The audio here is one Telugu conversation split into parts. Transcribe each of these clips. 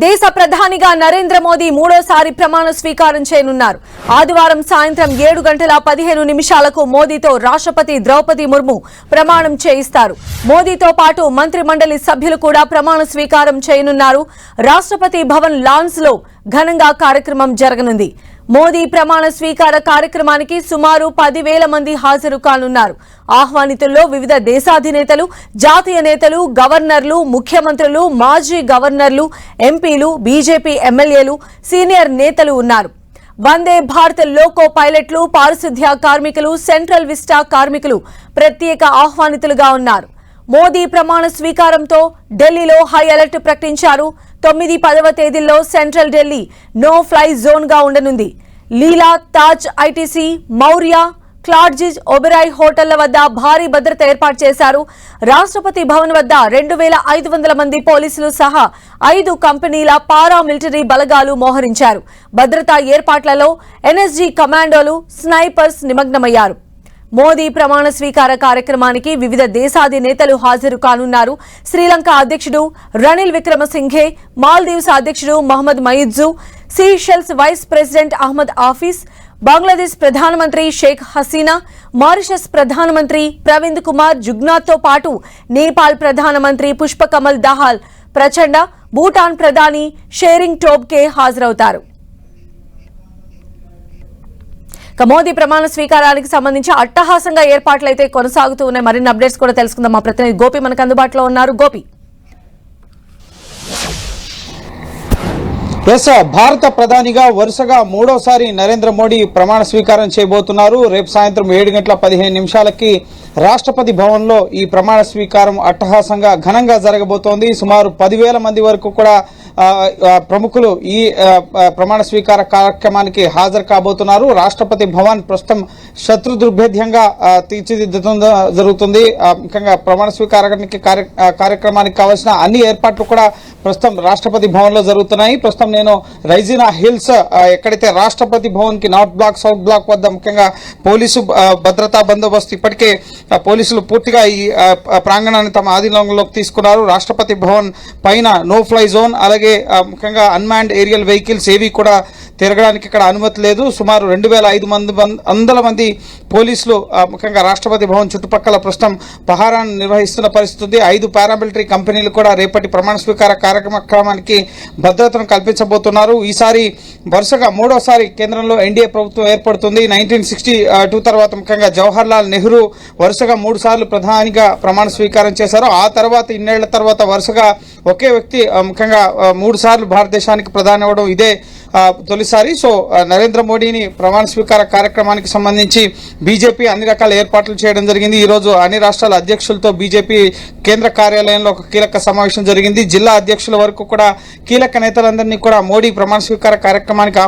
దేశ ప్రధానిగా నరేంద్ర మోదీ మూడోసారి ప్రమాణ స్వీకారం చేయనున్నారు. ఆదివారం సాయంత్రం 7:15 మోదీతో రాష్ట్రపతి ద్రౌపది ముర్ము ప్రమాణం చేయిస్తారు. మోదీతో పాటు మంత్రి మండలి సభ్యులు కూడా ప్రమాణ స్వీకారం చేయనున్నారు. రాష్ట్రపతి భవన్ లాన్స్ లో ఘనంగా కార్యక్రమం జరగనుంది. మోదీ ప్రమాణ స్వీకార కార్యక్రమానికి సుమారు 10,000 మంది హాజరు కానున్నారు. ఆహ్వానితుల్లో వివిధ దేశాధినేతలు, జాతీయ నేతలు, గవర్నర్లు, ముఖ్యమంత్రులు, మాజీ గవర్నర్లు, ఎంపీలు, బీజేపీ ఎమ్మెల్యేలు, సీనియర్ నేతలు ఉన్నారు. వందే భారత్ లోకో పైలట్లు, పారిశుద్ధ్య కార్మికులు, సెంట్రల్ విస్టా కార్మికులు ప్రత్యేక ఆహ్వానితులుగా ఉన్నారు. మోదీ ప్రమాణ స్వీకారంతో ఢిల్లీలో హై అలర్ట్ ప్రకటించారు. 9, 10వ తేదీల్లో central Delhi no fly zone గా ఉండనుంది. లీలా, తాజ్, ఐటీసీ, మౌర్య, క్లాడ్జిజ్, ఒబెరాయ్ హోటళ్ల వద్ద భారీ భద్రత ఏర్పాటు చేశారు. రాష్ట్రపతి భవన్ వద్ద 2,500 మంది పోలీసులు సహా 5 కంపెనీల పారామిలిటరీ బలగాలు మోహరించారు. భద్రతా ఏర్పాట్లలో ఎన్ఎస్జీ కమాండోలు, స్నైపర్స్ నిమగ్నమయ్యారు. మోదీ ప్రమాణ స్వీకార కార్యక్రమానికి వివిధ దేశాధినేతలు హాజరు కానున్నారు. శ్రీలంక అధ్యక్షుడు రనిల్ విక్రమసింఘే, మాల్దీవ్స్ అధ్యక్షుడు Mohamed Muizzu, Seychelles vice president Ahmed Afif, Bangladesh ప్రధానమంత్రి షేక్ హసీనా, మారిషస్ ప్రధానమంత్రి ప్రవింద్ కుమార్ జుగ్నాథ్ తో పాటు నేపాల్ ప్రధానమంత్రి పుష్పకమల్ దహాల్ ప్రచండ, భూటాన్ ప్రధాని షేరింగ్ టోబ్గే హాజరవుతారు. మోదీ ప్రమాణ స్వీకారానికి సంబంధించి అట్టహాసంగా ఏర్పాట్లయితే కొనసాగుతూ ఉన్నాయి. మరిన్ని అప్డేట్స్ కూడా తెలుసుకుందాం. మా ప్రతినిధి గోపి మనకు అందుబాటులో ఉన్నారు. గోపి, భారత ప్రధానిగా వరుసగా మూడోసారి నరేంద్ర మోడీ ప్రమాణ స్వీకారం చేయబోతున్నారు. రేపు సాయంత్రం 7:15 రాష్ట్రపతి భవన్ లో ఈ ప్రమాణ స్వీకారం అట్టహాసంగా ఘనంగా జరగబోతోంది. సుమారు 10,000 మంది వరకు కూడా ప్రముఖులు ఈ ప్రమాణ స్వీకార కార్యక్రమానికి హాజరు కాబోతున్నారు. రాష్ట్రపతి భవన్ ప్రస్తుతం శత్రు దుర్భేద్యంగా తీర్చిదిద్దడం జరుగుతుంది. ముఖ్యంగా ప్రమాణ స్వీకారానికి కార్యక్రమానికి కావాల్సిన అన్ని ఏర్పాట్లు కూడా ప్రస్తుతం రాష్ట్రపతి భవన్ లో జరుగుతున్నాయి. ప్రస్తుతం నేను రైజినా హిల్స్ ఎక్కడైతే రాష్ట్రపతి భవన్ కి నార్త్ బ్లాక్, సౌత్ బ్లాక్ వద్ద ముఖ్యంగా పోలీసు భద్రతా బందోబస్తు ఇప్పటికే పోలీసులు పూర్తిగా ఈ ప్రాంగణాన్ని తమ ఆధీనంలోకి తీసుకున్నారు. రాష్ట్రపతి భవన్ పైన నో ఫ్లై జోన్, అలాగే ముఖ్యంగా అన్మాన్డ్ ఏరియల్ వెహికల్స్ ఏవి కూడా తిరగడానికి ఇక్కడ అనుమతి లేదు. సుమారు 2,500 మంది పోలీసులు ముఖ్యంగా రాష్ట్రపతి భవన్ చుట్టుపక్కల ప్రస్తుతం పహారాన్ని నిర్వహిస్తున్న పరిస్థితి. 5 పారామిలిటరీ కంపెనీలు కూడా రేపటి ప్రమాణ స్వీకార కార్యక్రమానికి భద్రతను కల్పించబోతున్నారు. ఈసారి వరుసగా మూడోసారి కేంద్రంలో ఎన్డీఏ ప్రభుత్వం ఏర్పడుతుంది. 1962 తర్వాత ముఖ్యంగా జవహర్ లాల్ నెహ్రూ వరుసగా 3 సార్లు ప్రధానిగా ప్రమాణ స్వీకారం చేశారు. ఆ తర్వాత ఇన్నేళ్ల తర్వాత వరుసగా ఒకే వ్యక్తి ముఖ్యంగా 3 సార్లు భారతదేశానికి ప్రధాని అవ్వడం ఇదే తొలిసారి. సో నరేంద్ర మోడీని ప్రమాణ స్వీకార కార్యక్రమానికి సంబంధించి బీజేపీ అన్ని రకాల ఏర్పాట్లు చేయడం జరిగింది. ఈ రోజు అన్ని రాష్ట్రాల అధ్యక్షులతో బీజేపీ కేంద్ర కార్యాలయంలో ఒక కీలక సమావేశం జరిగింది. జిల్లా అధ్యక్షుల వరకు కూడా కీలక నేతలందరినీ కూడా మోడీ ప్రమాణ స్వీకార కార్యక్రమానికి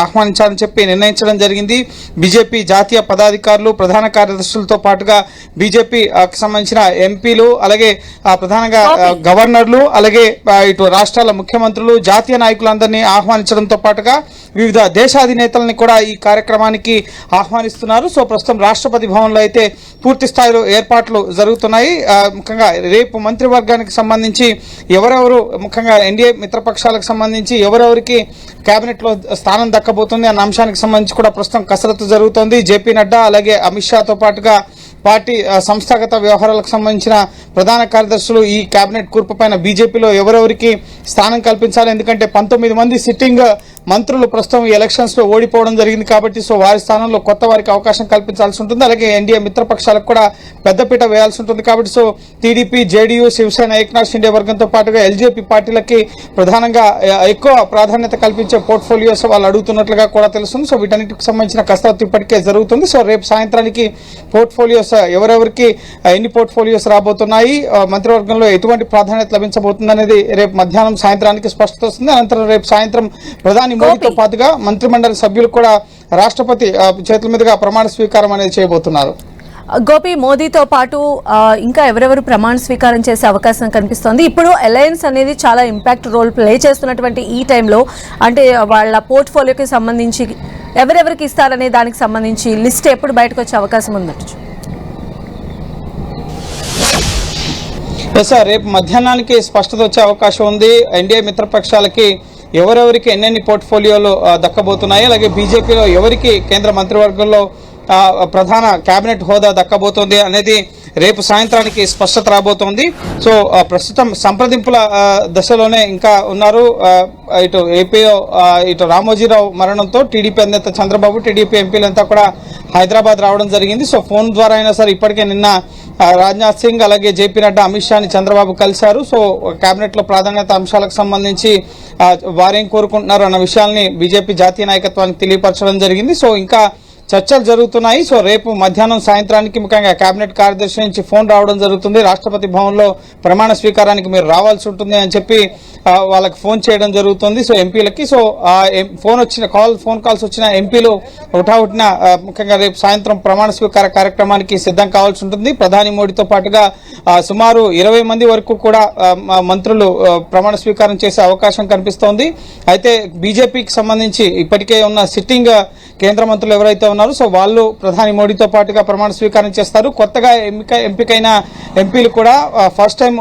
ఆహ్వానించాలని చెప్పి నిర్ణయించడం జరిగింది. బీజేపీ జాతీయ పదాధికారులు, ప్రధాన కార్యదర్శులతో పాటుగా బీజేపీకి సంబంధించిన ఎంపీలు, అలాగే ప్రధానంగా గవర్నర్లు, అలాగే ఇటు రాష్ట్రాల ముఖ్యమంత్రులు, జాతీయ నాయకులందరినీ ఆహ్వానించడంతో పాటుగా వివిధ దేశాధినేతల్ని కూడా ఈ కార్యక్రమానికి ఆహ్వానిస్తున్నారు. సో ప్రస్తుతం రాష్ట్రపతి భవన్లో అయితే పూర్తి స్థాయిలో ఏర్పాట్లు జరుగుతున్నాయి. ముఖ్యంగా రేపు మంత్రివర్గానికి సంబంధించి ఎవరెవరు, ముఖ్యంగా ఎన్డీఏ మిత్రపక్షాలకు సంబంధించి ఎవరెవరికి కేబినెట్ లో స్థానం దక్కబోతుంది అన్న అంశానికి సంబంధించి కూడా ప్రస్తుతం కసరత్తు జరుగుతోంది. జేపీ నడ్డా, అలాగే అమిత్ షాతో పాటుగా పార్టీ సంస్థాగత వ్యవహారాలకు సంబంధించిన ప్రధాన కార్యదర్శులు ఈ కేబినెట్ కూర్పు పైన బీజేపీలో ఎవరెవరికి స్థానం కల్పించాలి. ఎందుకంటే 19 మంది సిట్టింగ్ మంత్రులు ప్రస్తుతం ఈ ఎలక్షన్స్ లో ఓడిపోవడం జరిగింది కాబట్టి సో వారి స్థానంలో కొత్త వారికి అవకాశం కల్పించాల్సి ఉంటుంది. అలాగే ఎన్డీఏ మిత్రపక్షాలకు కూడా పెద్దపీట వేయాల్సి ఉంటుంది కాబట్టి so TDP, JDU, Shiv Sena, Eknath Shinde వర్గంతో పాటుగా ఎల్జేపీ పార్టీలకి ప్రధానంగా ఎక్కువ ప్రాధాన్యత కల్పించే పోర్ట్ఫోలియోస్ వాళ్ళు అడుగుతున్నట్లుగా కూడా తెలుస్తుంది. సో వీటన్నిటికి సంబంధించిన కసరత్తు ఇప్పటికే జరుగుతుంది. సో రేపు సాయంత్రానికి పోర్ట్ఫోలియోస్ ఎవరెవరికి ఎన్ని పోర్ట్ఫోలియోస్ రాబోతున్నాయి, మంత్రివర్గంలో ఎటువంటి ప్రాధాన్యత లభించబోతుంది అనేది రేపు మధ్యాహ్నం సాయంత్రానికి స్పష్టత వస్తుంది. అనంతరం రేపు సాయంత్రం ప్రధాని మోడీతో పాటుగా మంత్రిమండలి సభ్యులు కూడా రాష్ట్రపతి చేతుల మీదుగా ప్రమాణ స్వీకారం అనేది చేయబోతున్నారు. గోపి, మోదీతో పాటు ఇంకా ఎవరెవరు ప్రమాణ స్వీకారం చేసే అవకాశం కనిపిస్తోంది? ఇప్పుడు అలయన్స్ అనేది చాలా ఇంపాక్ట్ రోల్ ప్లే చేస్తున్నటువంటి ఈ టైంలో అంటే వాళ్ళ పోర్ట్ఫోలియోకి సంబంధించి ఎవరెవరికి ఇస్తారనే దానికి సంబంధించి లిస్ట్ ఎప్పుడు బయటకు వచ్చే అవకాశం ఉందట? సార్ రేపు మధ్యాహ్నానికి స్పష్టత వచ్చే అవకాశం ఉంది. ఎన్డీఏ మిత్రపక్షాలకి ఎవరెవరికి ఎన్నెన్ని పోర్ట్ఫోలియోలు దక్కబోతున్నాయి, అలాగే బీజేపీలో ఎవరికి కేంద్ర మంత్రివర్గంలో ప్రధాన కేబినెట్ హోదా దక్కబోతోంది అనేది రేపు సాయంత్రానికి స్పష్టత రాబోతోంది. సో ప్రస్తుతం సంప్రదింపుల దశలోనే ఇంకా ఉన్నారు. ఇటు ఏపీలో ఇటు రామోజీరావు మరణంతో టీడీపీ అధినేత చంద్రబాబు, టీడీపీ ఎంపీలంతా కూడా హైదరాబాద్ రావడం జరిగింది. సో ఫోన్ ద్వారా అయినా సరే ఇప్పటికే నిన్న రాజ్నాథ్ సింగ్ అలాగే జేపీ నడ్డా, అమిత్ షాని చంద్రబాబు కలిశారు. సో కేబినెట్ లో ప్రాధాన్యత అంశాలకు సంబంధించి వారేం కోరుకుంటున్నారు అన్న విషయాల్ని బీజేపీ జాతీయ నాయకత్వానికి తెలియపరచడం జరిగింది. సో ఇంకా చర్చలు జరుగుతున్నాయి. సో రేపు మధ్యాహ్నం సాయంత్రానికి ముఖ్యంగా కేబినెట్ కార్యదర్శి నుంచి ఫోన్ రావడం జరుగుతుంది. రాష్ట్రపతి భవన్లో ప్రమాణ స్వీకారానికి మీరు రావాల్సి ఉంటుంది అని చెప్పి వాళ్ళకి ఫోన్ చేయడం జరుగుతుంది. సో ఎంపీలకి సో ఫోన్ కాల్స్ వచ్చిన ఎంపీలు హుటాహుటిన ముఖ్యంగా రేపు సాయంత్రం ప్రమాణ స్వీకార కార్యక్రమానికి సిద్ధం కావాల్సి ఉంటుంది. ప్రధాని మోడీతో పాటుగా సుమారు 20 మంది వరకు కూడా మంత్రులు ప్రమాణ స్వీకారం చేసే అవకాశం కనిపిస్తోంది. అయితే బీజేపీకి సంబంధించి ఇప్పటికే ఉన్న సిట్టింగ్ కేంద్ర మంత్రులు ఎవరైతే ఉన్నారో సో వాళ్ళు ప్రధాని మోడీతో పాటుగా ప్రమాణ స్వీకారం చేస్తారు. కొత్తగా ఎంపికైన ఎంపీలు కూడా ఫస్ట్ టైం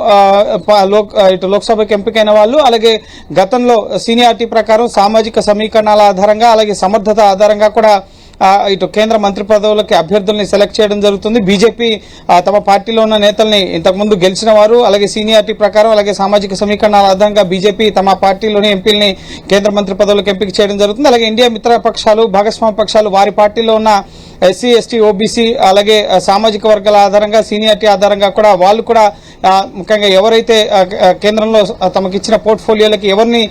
ఇటు లోక్సభకి ఎంపికైన వాళ్ళు, అలాగే గతంలో సీనియారిటీ ప్రకారం సామాజిక సమీకరణాల ఆధారంగా అలాగే సమర్థత ఆధారంగా కూడా ఇటు కేంద్ర మంత్రి పదవులకి అభ్యర్థుల్ని సెలెక్ట్ చేయడం జరుగుతుంది. బీజేపీ తమ పార్టీలో ఉన్న నేతల్ని ఇంతకుముందు గెలిచిన వారు అలాగే సీనియారిటీ ప్రకారం అలాగే సామాజిక సమీకరణాల ఆధారంగా బీజేపీ తమ పార్టీలోని ఎంపీలని కేంద్ర మంత్రి పదవులకు ఎంపిక చేయడం జరుగుతుంది. అలాగే ఇండియా మిత్ర పక్షాలు, భాగస్వామ్య పక్షాలు వారి పార్టీలో ఉన్న ఎస్సీ, ఎస్టీ, ఓబీసీ అలాగే సామాజిక వర్గాల ఆధారంగా సీనియారిటీ ఆధారంగా కూడా వాళ్ళు కూడా ముఖ్యంగా ఎవరైతే కేంద్రంలో తమకిచ్చిన పోర్ట్ఫోలియోలకి ఎవరిని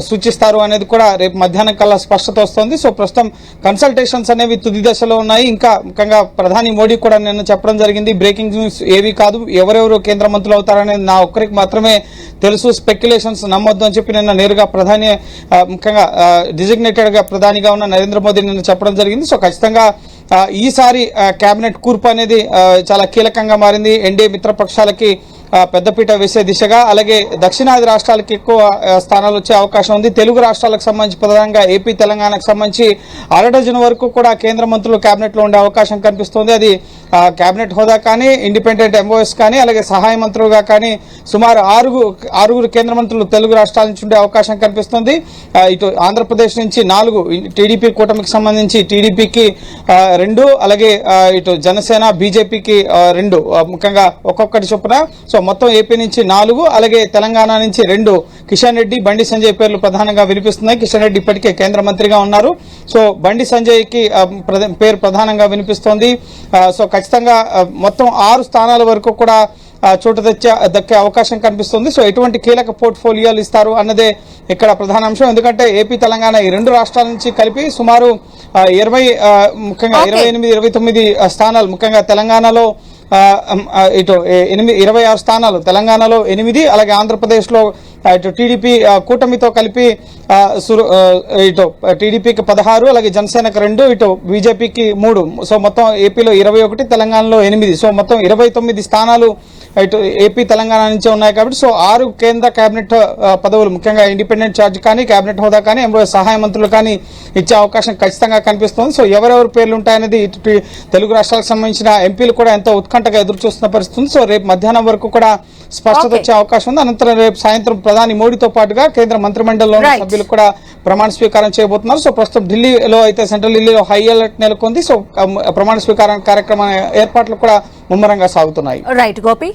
సూచిస్తారు అనేది కూడా రేపు మధ్యాహ్నం కల్లా స్పష్టత వస్తుంది. సో ప్రస్తుతం కన్సల్టేషన్స్ అనేవి తుది దశలో ఉన్నాయి. ఇంకా ముఖ్యంగా ప్రధాని మోడీ కూడా నిన్న చెప్పడం జరిగింది, బ్రేకింగ్ న్యూస్ ఏవి కాదు, ఎవరెవరు కేంద్ర మంత్రులు అవుతారనేది నా ఒక్కరికి మాత్రమే తెలుసు, స్పెక్యులేషన్స్ నమ్మొద్దు అని చెప్పి నిన్న నేరుగా ప్రధాని ముఖ్యంగా డిజిగ్నేటెడ్ గా ప్రధానిగా ఉన్న నరేంద్ర మోదీ నిన్న చెప్పడం జరిగింది. సో ఖచ్చితంగా ఈసారి కేబినెట్ కూర్పు అనేది చాలా కీలకంగా మారింది. ఎన్డీఏ మిత్రపక్షాలకి పెద్దపీట వేసే దిశగా, అలాగే దక్షిణాది రాష్ట్రాలకు ఎక్కువ స్థానాలు వచ్చే అవకాశం ఉంది. తెలుగు రాష్ట్రాలకు సంబంధించి ప్రధానంగా ఏపీ, తెలంగాణకు సంబంధించి 1/2 డజన్ వరకు కూడా కేంద్ర మంత్రులు కేబినెట్ లో ఉండే అవకాశం కనిపిస్తోంది. అది కేబినెట్ హోదా కానీ, ఇండిపెండెంట్ ఎంఓఎస్ కానీ, అలాగే సహాయ మంత్రులుగా కానీ సుమారు ఆరుగురు కేంద్ర మంత్రులు తెలుగు రాష్ట్రాల నుంచి ఉండే అవకాశం కనిపిస్తుంది. ఇటు ఆంధ్రప్రదేశ్ నుంచి 4, టీడీపీ కూటమికి సంబంధించి టీడీపీకి 2, అలాగే ఇటు జనసేన, బీజేపీకి 2 ముఖ్యంగా ఒక్కొక్కటి చొప్పున. సో మొత్తం ఏపీ నుంచి 4, అలాగే తెలంగాణ నుంచి 2 కిషన్ రెడ్డి, బండి సంజయ్ పేర్లు ప్రధానంగా వినిపిస్తున్నాయి. కిషన్ రెడ్డి ఇప్పటికే కేంద్ర మంత్రిగా ఉన్నారు. సో బండి సంజయ్ కి పేరు ప్రధానంగా వినిపిస్తోంది. సో ఖచ్చితంగా మొత్తం 6 స్థానాల వరకు కూడా చోటు దక్కే అవకాశం కనిపిస్తుంది. సో ఎటువంటి కీలక పోర్ట్ఫోలియోలు ఇస్తారు అన్నదే ఇక్కడ ప్రధాన అంశం. ఎందుకంటే ఏపీ, తెలంగాణ ఈ 2 రాష్ట్రాల నుంచి కలిపి సుమారు ముఖ్యంగా 28, 29 స్థానాలు, ముఖ్యంగా తెలంగాణలో ఇటు 26 స్థానాలు, తెలంగాణలో 8, అలాగే ఆంధ్రప్రదేశ్లో ఇటు టీడీపీ కూటమితో కలిపి ఇటు టీడీపీకి 16, అలాగే జనసేనకు 2, ఇటు బీజేపీకి 3. సో మొత్తం ఏపీలో 21, తెలంగాణలో 8. సో మొత్తం 29 స్థానాలు ఇటు ఏపీ, తెలంగాణ నుంచే ఉన్నాయి. కాబట్టి సో 6 కేంద్ర కేబినెట్ పదవులు, ముఖ్యంగా ఇండిపెండెంట్ ఛార్జ్ కానీ, కేబినెట్ హోదా కానీ, సహాయ మంత్రులు కానీ ఇచ్చే అవకాశం ఖచ్చితంగా కనిపిస్తోంది. సో ఎవరెవరు పేర్లు ఉంటాయనేది ఇటు తెలుగు రాష్ట్రాలకు సంబంధించిన ఎంపీలు కూడా ఎంతో ఉత్కంఠగా ఎదురు చూస్తున్న పరిస్థితి. సో రేపు మధ్యాహ్నం వరకు కూడా స్పష్టత వచ్చే అవకాశం ఉంది. అనంతరం రేపు సాయంత్రం ప్రధాని మోడీతో పాటుగా కేంద్ర మంత్రిమండలిలోని సభ్యులు కూడా ప్రమాణ స్వీకారం చేయబోతున్నారు. సో ప్రస్తుతం ఢిల్లీలో అయితే సెంట్రల్ ఢిల్లీలో హై అలర్ట్ నెలకొంది. సో ప్రమాణ స్వీకారం కార్యక్రమ ఏర్పాట్లు కూడా ముమ్మరంగా సాగుతున్నాయి. రైట్ గోపి.